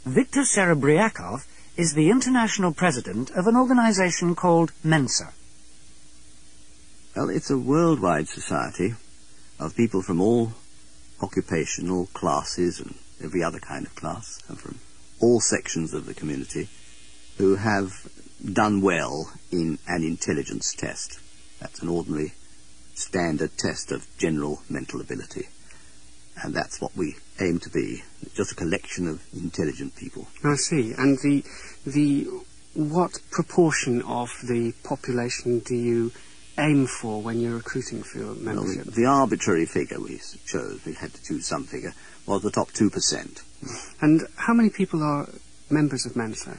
Viktor Serebryakov is the international president of an organization called Mensa. Well, it's a worldwide society of people from all occupational classes and every other kind of class, and from all sections of the community, who have done well in an intelligence test. That's an ordinary standard test of general mental ability. And that's what we aim to be, just a collection of intelligent people. I see. And what proportion of the population do you aim for when you're recruiting for your membership? Well, the arbitrary figure we chose, we had to choose some figure, was the top 2%. And how many people are members of Mensa?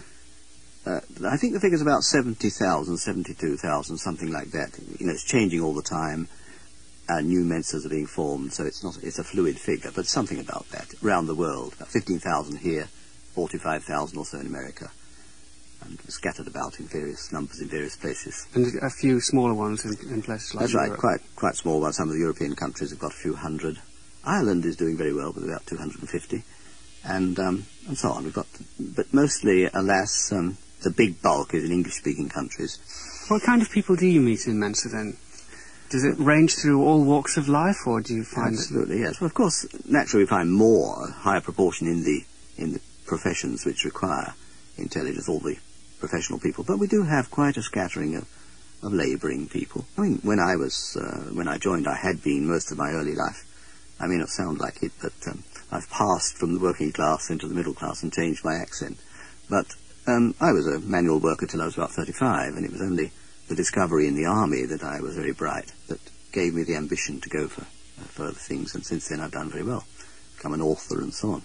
I think the figure's about 70,000, 72,000, something like that. You know, it's changing all the time. New Mensas are being formed, so it's a fluid figure, but something about that, around the world. About 15,000 here, 45,000 or so in America, and scattered about in various numbers in various places. And a few smaller ones in places like Europe. That's right, quite small ones. Some of the European countries have got a few hundred. Ireland is doing very well with about 250, and so on. But mostly, alas, the big bulk is in English-speaking countries. What kind of people do you meet in Mensa then? Does it range through all walks of life, or do you find... Absolutely, yes. Well, of course, naturally we find a higher proportion in the professions which require intelligence, all the professional people. But we do have quite a scattering of labouring people. I mean, when I joined, I had been most of my early life. I may not sound like it, but I've passed from the working class into the middle class and changed my accent. But I was a manual worker till I was about 35, and it was only the discovery in the army that I was very bright that gave me the ambition to go for further things, and since then I've done very well, become an author and so on.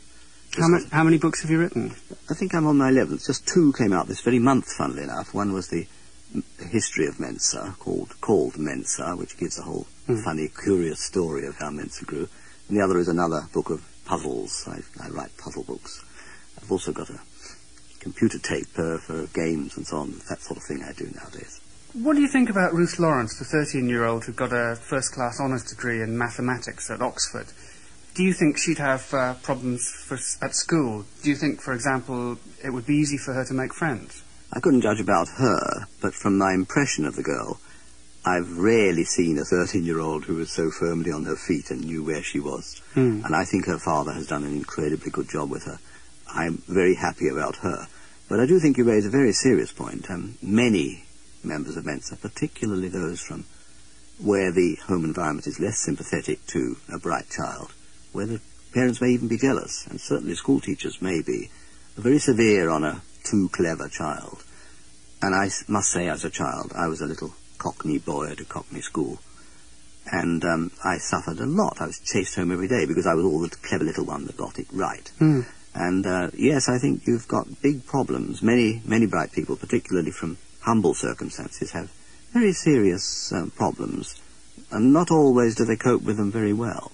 How many books have you written? I think I'm on my 11th. Just 2 came out this very month, funnily enough. One was the history of Mensa, called Mensa, which gives a whole funny, curious story of how Mensa grew. And the other is another book of puzzles. I write puzzle books. I've also got a computer tape for games and so on, that sort of thing I do nowadays. What do you think about Ruth Lawrence, the 13-year-old who got a first-class honours degree in mathematics at Oxford? Do you think she'd have problems at school? Do you think, for example, it would be easy for her to make friends? I couldn't judge about her, but from my impression of the girl, I've rarely seen a 13-year-old who was so firmly on her feet and knew where she was. And I think her father has done an incredibly good job with her. I'm very happy about her. But I do think you raise a very serious point. Many members of Mensa, particularly those from where the home environment is less sympathetic to a bright child, where the parents may even be jealous, and certainly school teachers may be, very severe on a too clever child. And I must say, as a child, I was a little Cockney boy at a Cockney school, and I suffered a lot. I was chased home every day because I was all the clever little one that got it right. And yes, I think you've got big problems. Many bright people, particularly from humble circumstances, have very serious problems, and not always do they cope with them very well.